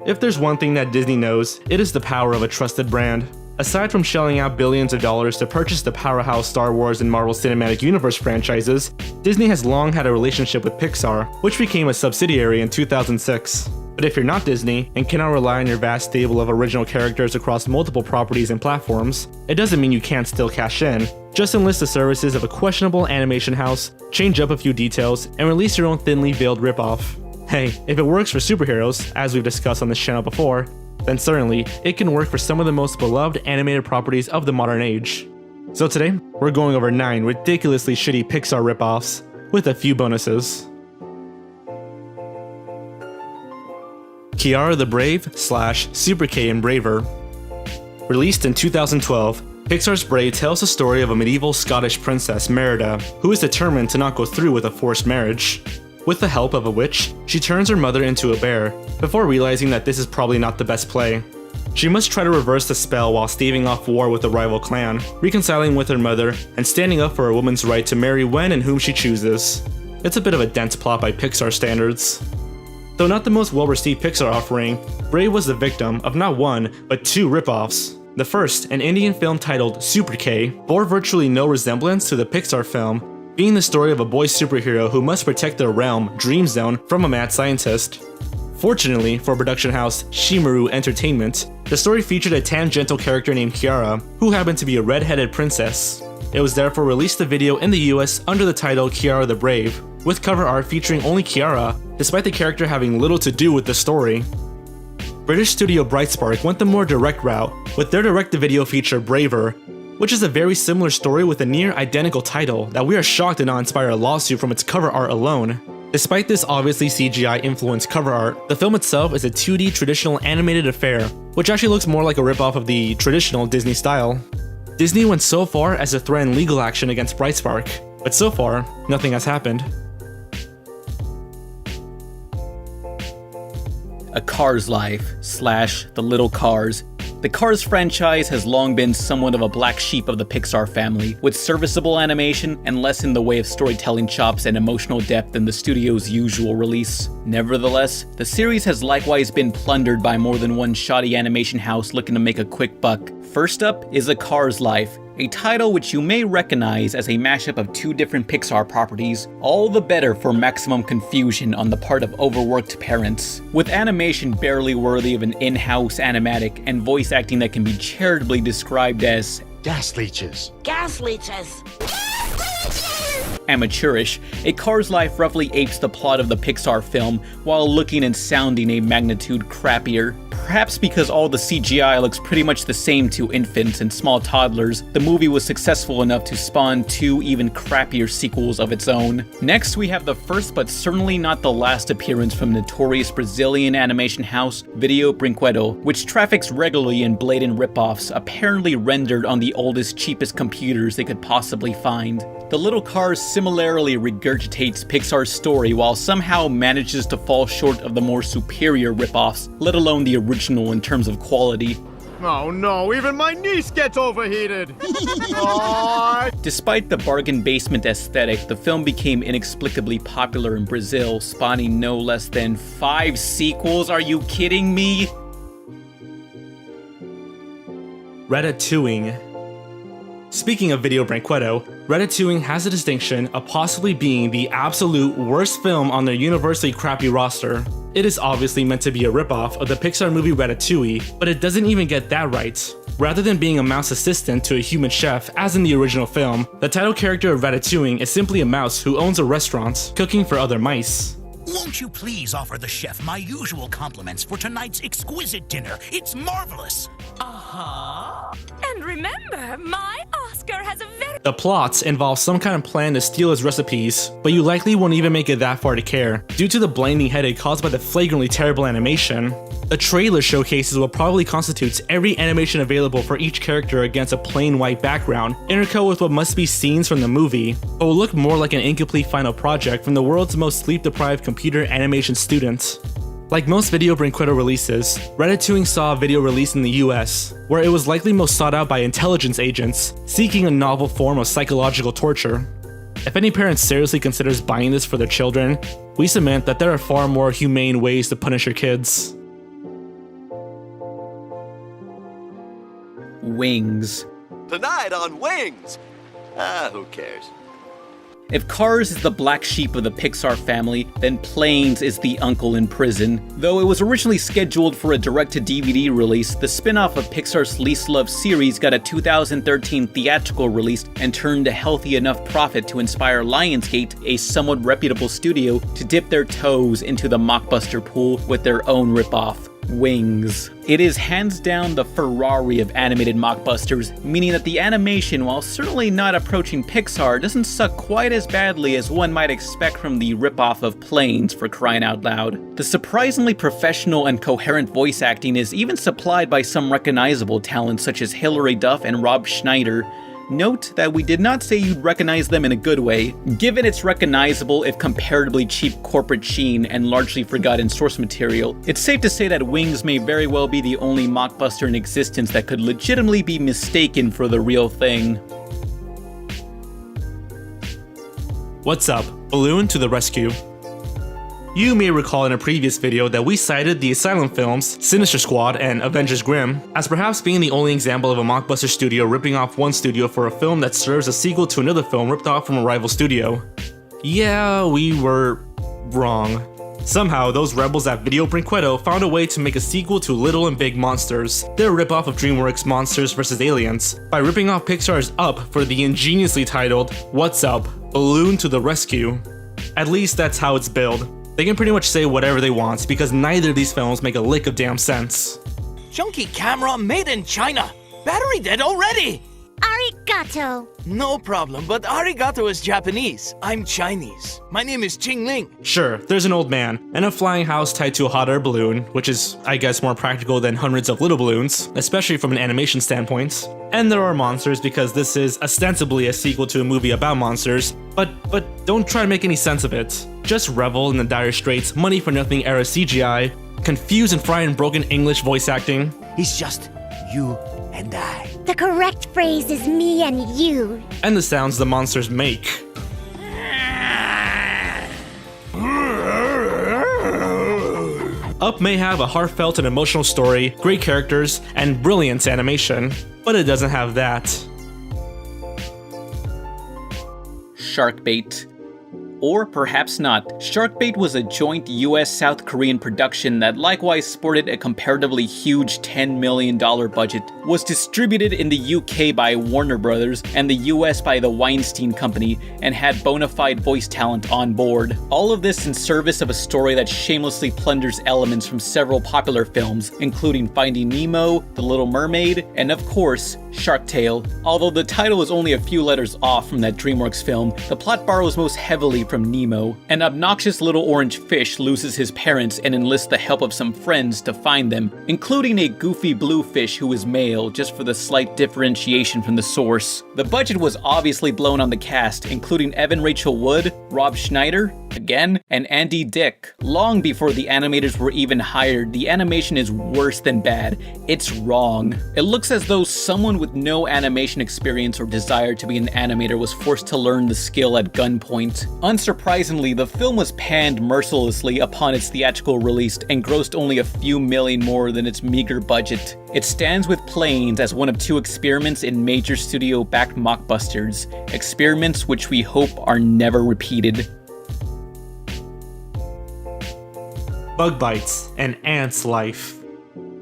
If there's one thing that Disney knows, it is the power of a trusted brand. Aside from shelling out billions of dollars to purchase the powerhouse Star Wars and Marvel Cinematic Universe franchises, Disney has long had a relationship with Pixar, which became a subsidiary in 2006. But if you're not Disney and cannot rely on your vast stable of original characters across multiple properties and platforms, it doesn't mean you can't still cash in. Just enlist the services of a questionable animation house, change up a few details, and release your own thinly veiled ripoff. Hey, if it works for superheroes, as we've discussed on this channel before, then certainly it can work for some of the most beloved animated properties of the modern age. So today, we're going over 9 ridiculously shitty Pixar ripoffs, with a few bonuses. Kiara the Brave / Super K and Braver. Released in 2012, Pixar's Brave tells the story of a medieval Scottish princess, Merida, who is determined to not go through with a forced marriage. With the help of a witch, she turns her mother into a bear, before realizing that this is probably not the best play. She must try to reverse the spell while staving off war with a rival clan, reconciling with her mother, and standing up for a woman's right to marry when and whom she chooses. It's a bit of a dense plot by Pixar standards. Though not the most well-received Pixar offering, Brave was the victim of not one, but 2 ripoffs. The first, an Indian film titled Super K, bore virtually no resemblance to the Pixar film, being the story of a boy superhero who must protect their realm, Dream Zone, from a mad scientist. Fortunately for production house Shimaru Entertainment, the story featured a tangential character named Kiara, who happened to be a red-headed princess. It was therefore released a video in the US under the title Kiara the Brave, with cover art featuring only Kiara, despite the character having little to do with the story. British studio Brightspark went the more direct route, with their direct-to-video feature Braver, which is a very similar story with a near-identical title that we are shocked did not inspire a lawsuit from its cover art alone. Despite this obviously CGI-influenced cover art, the film itself is a 2D traditional animated affair, which actually looks more like a ripoff of the traditional Disney style. Disney went so far as to threaten legal action against Brightspark, but so far, nothing has happened. A Cars Life / The Little Cars. The Cars franchise has long been somewhat of a black sheep of the Pixar family, with serviceable animation and less in the way of storytelling chops and emotional depth than the studio's usual release. Nevertheless, the series has likewise been plundered by more than one shoddy animation house looking to make a quick buck. First up is A Cars Life, a title which you may recognize as a mashup of 2 different Pixar properties, all the better for maximum confusion on the part of overworked parents. With animation barely worthy of an in-house animatic and voice acting that can be charitably described as gas leeches. Gas leeches. Amateurish, A Cars Life roughly apes the plot of the Pixar film while looking and sounding a magnitude crappier. Perhaps because all the CGI looks pretty much the same to infants and small toddlers, the movie was successful enough to spawn 2 even crappier sequels of its own. Next, we have the first but certainly not the last appearance from notorious Brazilian animation house Video Brinquedo, which traffics regularly in blatant ripoffs, apparently rendered on the oldest, cheapest computers they could possibly find. The Little Cars similarly regurgitates Pixar's story while somehow manages to fall short of the more superior ripoffs, let alone the original in terms of quality. Oh no, even my niece gets overheated! Despite the bargain basement aesthetic, the film became inexplicably popular in Brazil, spawning no less than 5 sequels. Are you kidding me? Ratatouille. Speaking of Video Brinquedo, Ratatouille has the distinction of possibly being the absolute worst film on their universally crappy roster. It is obviously meant to be a ripoff of the Pixar movie Ratatouille, but it doesn't even get that right. Rather than being a mouse assistant to a human chef as in the original film, the title character of Ratatouille is simply a mouse who owns a restaurant, cooking for other mice. Won't you please offer the chef my usual compliments for tonight's exquisite dinner? It's marvelous! And remember, my Oscar has a very... The plots involve some kind of plan to steal his recipes, but you likely won't even make it that far to care, due to the blinding headache caused by the flagrantly terrible animation. The trailer showcases what probably constitutes every animation available for each character against a plain white background, intercut with what must be scenes from the movie, but will look more like an incomplete final project from the world's most sleep-deprived computer animation student. Like most Video Brinquedo releases, Ratatouille saw a video release in the US, where it was likely most sought out by intelligence agents, seeking a novel form of psychological torture. If any parent seriously considers buying this for their children, we submit that there are far more humane ways to punish your kids. Wings. Tonight on Wings! Who cares? If Cars is the black sheep of the Pixar family, then Planes is the uncle in prison. Though it was originally scheduled for a direct-to-DVD release, the spin-off of Pixar's least loved series got a 2013 theatrical release and turned a healthy enough profit to inspire Lionsgate, a somewhat reputable studio, to dip their toes into the mockbuster pool with their own ripoff, Wings. It is hands down the Ferrari of animated mockbusters, meaning that the animation, while certainly not approaching Pixar, doesn't suck quite as badly as one might expect from the ripoff of Planes, for crying out loud. The surprisingly professional and coherent voice acting is even supplied by some recognizable talents such as Hilary Duff and Rob Schneider. Note that we did not say you'd recognize them in a good way, given its recognizable if comparatively cheap corporate sheen and largely forgotten source material. It's safe to say that Wings may very well be the only mockbuster in existence that could legitimately be mistaken for the real thing. What's up? Balloon to the rescue. You may recall in a previous video that we cited the Asylum films, Sinister Squad, and Avengers Grimm as perhaps being the only example of a mockbuster studio ripping off one studio for a film that serves as a sequel to another film ripped off from a rival studio. Yeah, we were wrong. Somehow, those rebels at Video Brinquedo found a way to make a sequel to Little and Big Monsters, their ripoff of DreamWorks' Monsters vs. Aliens, by ripping off Pixar's Up for the ingeniously titled What's Up? Balloon to the Rescue. At least that's how it's billed. They can pretty much say whatever they want because neither of these films make a lick of damn sense. Junky camera made in China. Battery dead already. Arigato. No problem, but arigato is Japanese. I'm Chinese. My name is Ching Ling. Sure, there's an old man and a flying house tied to a hot air balloon, which is, I guess, more practical than hundreds of little balloons, especially from an animation standpoint. And there are monsters because this is ostensibly a sequel to a movie about monsters, but don't try to make any sense of it. Just revel in the dire straits, money for nothing era CGI, confused and fried and broken English voice acting. It's just you and I. The correct phrase is me and you. And the sounds the monsters make. Up may have a heartfelt and emotional story, great characters, and brilliant animation, but it doesn't have that. Sharkbait. Or perhaps not. Sharkbait was a joint US-South Korean production that likewise sported a comparatively huge $10 million budget, was distributed in the UK by Warner Brothers and the US by the Weinstein Company, and had bona fide voice talent on board. All of this in service of a story that shamelessly plunders elements from several popular films, including Finding Nemo, The Little Mermaid, and of course, Shark Tale. Although the title is only a few letters off from that DreamWorks film, the plot borrows most heavily from Nemo. An obnoxious little orange fish loses his parents and enlists the help of some friends to find them, including a goofy blue fish who is male, just for the slight differentiation from the source. The budget was obviously blown on the cast, including Evan Rachel Wood, Rob Schneider, again, and Andy Dick. Long before the animators were even hired, the animation is worse than bad. It's wrong. It looks as though someone with no animation experience or desire to be an animator was forced to learn the skill at gunpoint. Unsurprisingly, the film was panned mercilessly upon its theatrical release and grossed only a few million more than its meager budget. It stands with Planes as one of two experiments in major studio-backed mockbusters, experiments which we hope are never repeated. Bug Bites, An Ant's Life.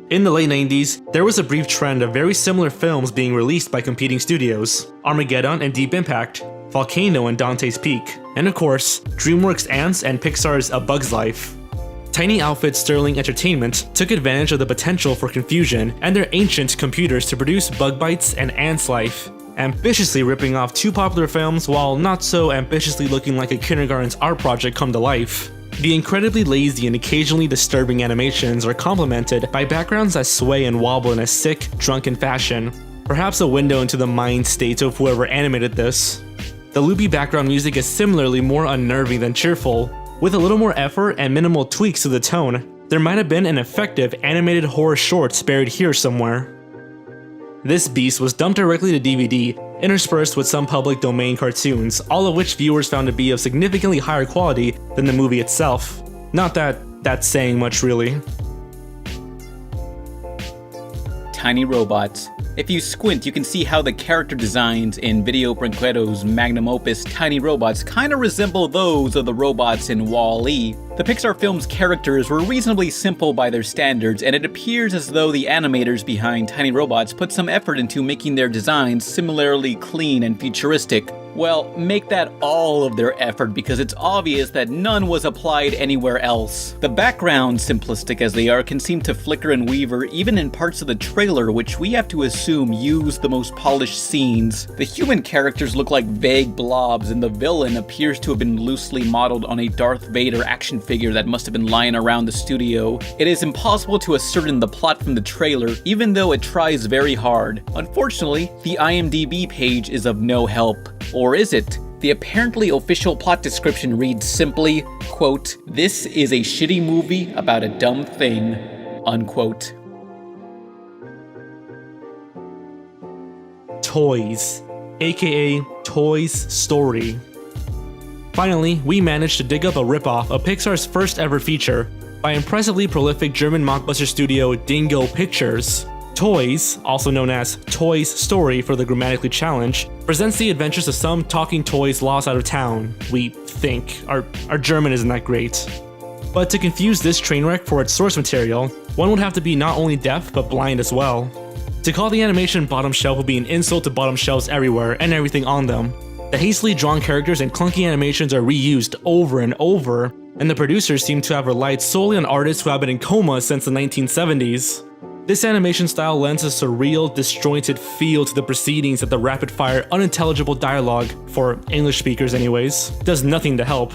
In the late 90s, there was a brief trend of very similar films being released by competing studios: Armageddon and Deep Impact, Volcano and Dante's Peak, and of course, DreamWorks' Ants and Pixar's A Bug's Life. Tiny outfit Sterling Entertainment took advantage of the potential for confusion and their ancient computers to produce Bug Bites and Ant's Life, ambitiously ripping off two popular films while not so ambitiously looking like a kindergarten's art project come to life. The incredibly lazy and occasionally disturbing animations are complemented by backgrounds that sway and wobble in a sick, drunken fashion, perhaps a window into the mind state of whoever animated this. The loopy background music is similarly more unnerving than cheerful. With a little more effort and minimal tweaks to the tone, there might have been an effective animated horror short buried here somewhere. This beast was dumped directly to DVD, interspersed with some public domain cartoons, all of which viewers found to be of significantly higher quality than the movie itself. Not that that's saying much really. Tiny robots. If you squint, you can see how the character designs in Video Brinquedo's magnum opus Tiny Robots kinda resemble those of the robots in Wall-E. The Pixar film's characters were reasonably simple by their standards, and it appears as though the animators behind Tiny Robots put some effort into making their designs similarly clean and futuristic. Well, make that all of their effort because it's obvious that none was applied anywhere else. The backgrounds, simplistic as they are, can seem to flicker and waver even in parts of the trailer, which we have to assume use the most polished scenes. The human characters look like vague blobs, and the villain appears to have been loosely modeled on a Darth Vader action figure that must have been lying around the studio. It is impossible to ascertain the plot from the trailer, even though it tries very hard. Unfortunately, the IMDb page is of no help. Or is it? The apparently official plot description reads simply, quote, "This is a shitty movie about a dumb thing," unquote. Toys, aka Toy's Story. Finally, we managed to dig up a ripoff of Pixar's first ever feature by impressively prolific German mockbuster studio Dingo Pictures. Toys, also known as Toy's Story for the grammatically challenged, presents the adventures of some talking toys lost out of town. We think. Our German isn't that great. But to confuse this train wreck for its source material, one would have to be not only deaf, but blind as well. To call the animation bottom shelf would be an insult to bottom shelves everywhere and everything on them. The hastily drawn characters and clunky animations are reused over and over, and the producers seem to have relied solely on artists who have been in coma since the 1970s. This animation style lends a surreal, disjointed feel to the proceedings that the rapid-fire, unintelligible dialogue, for English speakers anyways, does nothing to help.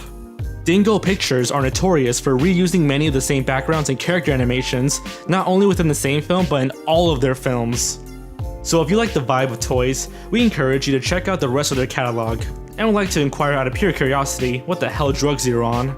Dingo Pictures are notorious for reusing many of the same backgrounds and character animations, not only within the same film, but in all of their films. So if you like the vibe of Toys, we encourage you to check out the rest of their catalog, and would like to inquire out of pure curiosity what the hell drugs you're on.